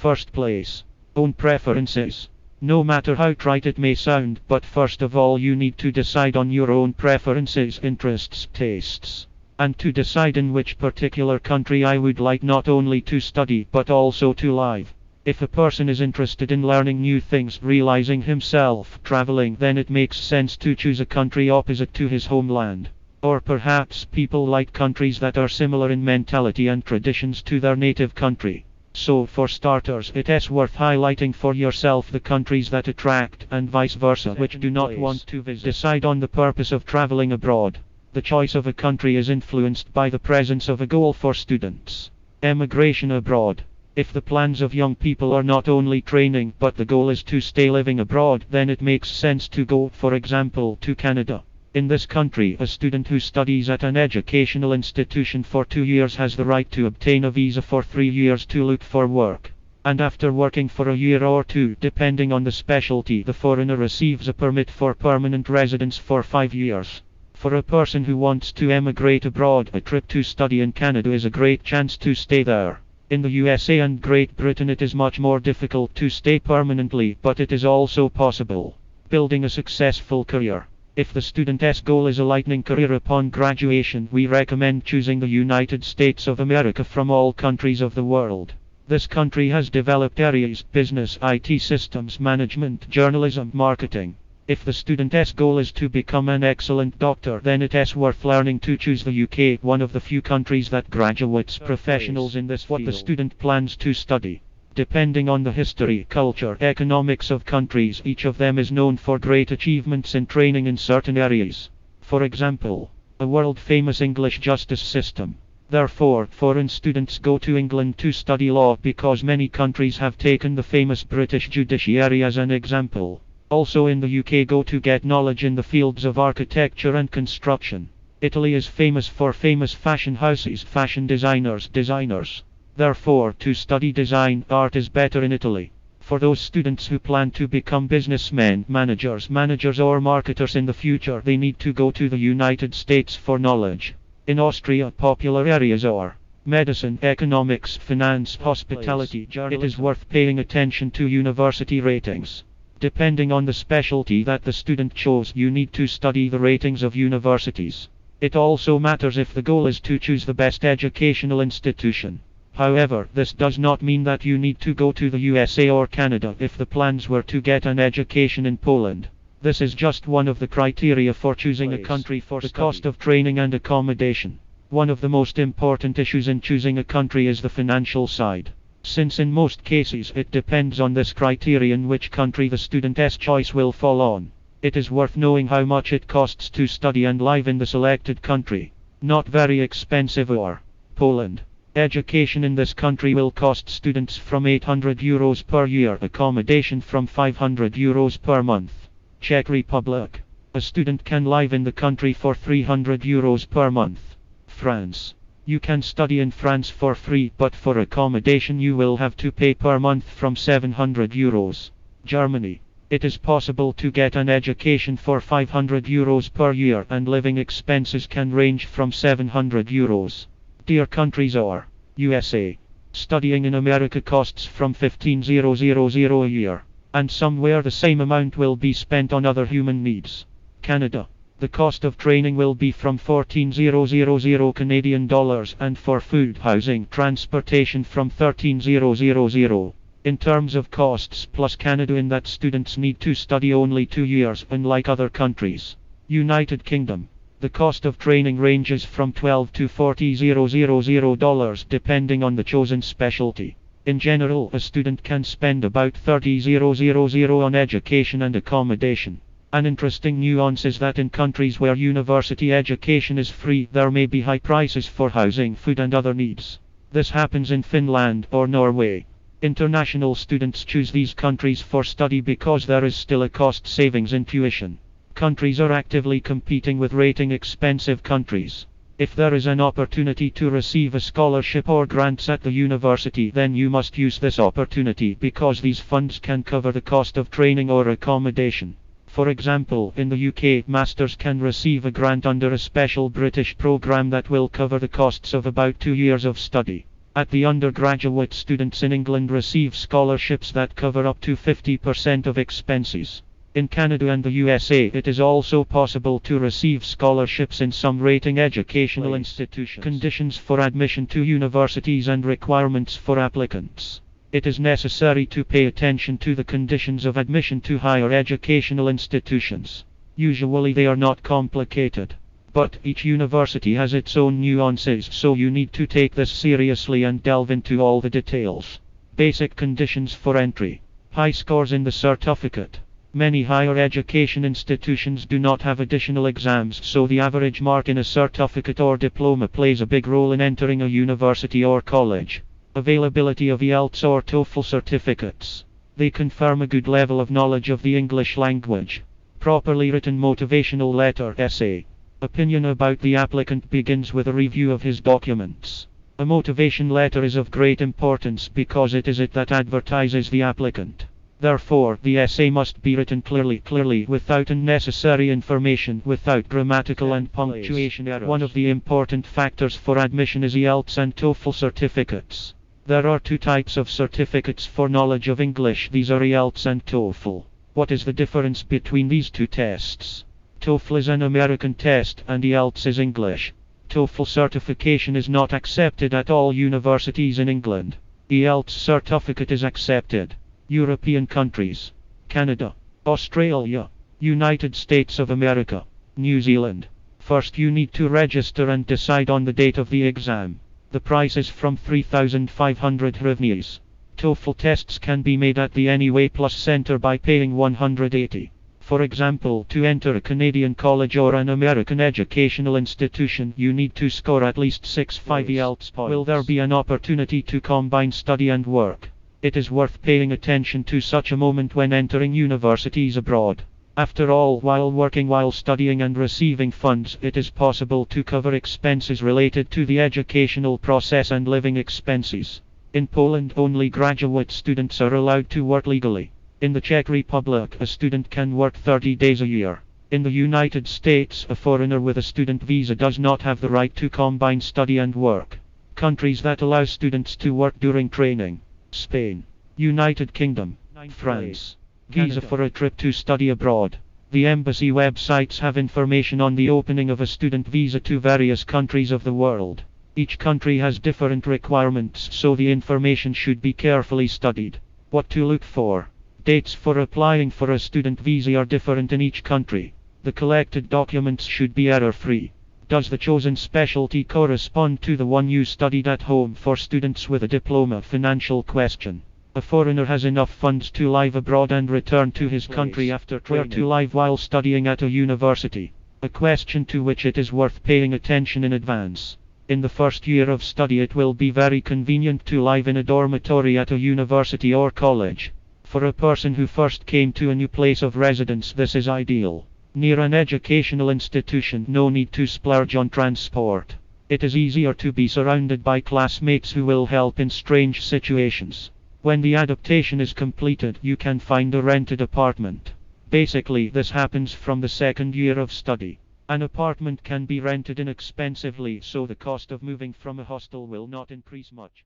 First place. Own preferences. No matter how trite it may sound, but first of all you need to decide on your own preferences, interests, tastes. And to decide in which particular country I would like not only to study but also to live. If a person is interested in learning new things, realizing himself, traveling, then it makes sense to choose a country opposite to his homeland. Or perhaps people like countries that are similar in mentality and traditions to their native country. So for starters, it is worth highlighting for yourself the countries that attract, and vice versa, which do not want to visit. Decide on the purpose of traveling abroad. The choice of a country is influenced by the presence of a goal for students. Emigration abroad. If the plans of young people are not only training but the goal is to stay living abroad, then it makes sense to go, for example, to Canada. In this country, a student who studies at an educational institution for 2 years has the right to obtain a visa for 3 years to look for work. And after working for a year or two, depending on the specialty, the foreigner receives a permit for permanent residence for 5 years. For a person who wants to emigrate abroad, a trip to study in Canada is a great chance to stay there. In the USA and Great Britain it is much more difficult to stay permanently, but it is also possible. Building a successful career. If the student's goal is a lightning career upon graduation, we recommend choosing the United States of America from all countries of the world. This country has developed areas: business, IT systems, management, journalism, marketing. If the student's goal is to become an excellent doctor, then it is worth learning to choose the UK, one of the few countries that graduates professionals in this field. What the student plans to study. Depending on the history, culture, economics of countries, each of them is known for great achievements in training in certain areas. For example, a world-famous English justice system. Therefore, foreign students go to England to study law because many countries have taken the famous British judiciary as an example. Also in the UK, go to get knowledge in the fields of architecture and construction. Italy is famous for famous fashion houses, fashion designers. Therefore, to study design, art is better in Italy. For those students who plan to become businessmen, managers or marketers in the future, they need to go to the United States for knowledge. In Austria, popular areas are medicine, economics, finance, hospitality, journalism. It is worth paying attention to university ratings. Depending on the specialty that the student chose, you need to study the ratings of universities. It also matters if the goal is to choose the best educational institution. However, this does not mean that you need to go to the USA or Canada if the plans were to get an education in Poland. This is just one of the criteria for choosing a country for the cost of training and accommodation. One of the most important issues in choosing a country is the financial side. Since in most cases it depends on this criterion which country the student's choice will fall on. It is worth knowing how much it costs to study and live in the selected country. Not very expensive or Poland. Education in this country will cost students from €800 per year, accommodation from €500 per month. Czech Republic. A student can live in the country for €300 per month. France. You can study in France for free, but for accommodation you will have to pay per month from €700. Germany. It is possible to get an education for €500 per year, and living expenses can range from €700. Tier countries are USA. Studying in America costs from $15,000 a year, and somewhere the same amount will be spent on other human needs. Canada. The cost of training will be from $14,000 Canadian dollars, and for food, housing, transportation from $13,000. In terms of costs plus Canada, in that students need to study only 2 years, unlike other countries. United Kingdom. The cost of training ranges from $12,000 to $40,000 depending on the chosen specialty. In general, a student can spend about $30,000 on education and accommodation. An interesting nuance is that in countries where university education is free, there may be high prices for housing, food and other needs. This happens in Finland or Norway. International students choose these countries for study because there is still a cost savings in tuition. Countries are actively competing with rating expensive countries. If there is an opportunity to receive a scholarship or grants at the university, then you must use this opportunity because these funds can cover the cost of training or accommodation. For example, in the UK, masters can receive a grant under a special British program that will cover the costs of about 2 years of study. At the undergraduate, students in England receive scholarships that cover up to 50% of expenses. In Canada and the USA, it is also possible to receive scholarships in some rating educational institutions. Conditions for admission to universities and requirements for applicants. It is necessary to pay attention to the conditions of admission to higher educational institutions. Usually they are not complicated, but each university has its own nuances, so you need to take this seriously and delve into all the details. Basic conditions for entry. High scores in the certificate. Many higher education institutions do not have additional exams, so the average mark in a certificate or diploma plays a big role in entering a university or college. Availability of IELTS or TOEFL certificates. They confirm a good level of knowledge of the English language. Properly written motivational letter essay. Opinion about the applicant begins with a review of his documents. A motivation letter is of great importance because it is it that advertises the applicant. Therefore, the essay must be written clearly, without unnecessary information, without grammatical and punctuation errors. One of the important factors for admission is IELTS and TOEFL certificates. There are two types of certificates for knowledge of English. These are IELTS and TOEFL. What is the difference between these two tests? TOEFL is an American test and IELTS is English. TOEFL certification is not accepted at all universities in England. IELTS certificate is accepted. European countries: Canada, Australia, United States of America, New Zealand. First you need to register and decide on the date of the exam. The price is from 3,500 hryvnias. TOEFL tests can be made at the Anyway Plus Center by paying 180. For example, to enter a Canadian college or an American educational institution, you need to score at least 6.5 IELTS points. Will there be an opportunity to combine study and work? It is worth paying attention to such a moment when entering universities abroad. After all, while working, while studying and receiving funds, it is possible to cover expenses related to the educational process and living expenses. In Poland, only graduate students are allowed to work legally. In the Czech Republic, a student can work 30 days a year. In the United States, a foreigner with a student visa does not have the right to combine study and work. Countries that allow students to work during training: Spain, United Kingdom, France. Visa for a trip to study abroad. The embassy websites have information on the opening of a student visa to various countries of the world. Each country has different requirements, so the information should be carefully studied. What to look for. Dates for applying for a student visa are different in each country. The collected documents should be error-free. Does the chosen specialty correspond to the one you studied at home? For students with a diploma. Financial question. A foreigner has enough funds to live abroad and return to his country after training. Where to live while studying at a university? A question to which it is worth paying attention in advance. In the first year of study, it will be very convenient to live in a dormitory at a university or college. For a person who first came to a new place of residence, this is ideal. Near an educational institution, no need to splurge on transport. It is easier to be surrounded by classmates who will help in strange situations. When the adaptation is completed, you can find a rented apartment. Basically, this happens from the second year of study. An apartment can be rented inexpensively, so the cost of moving from a hostel will not increase much.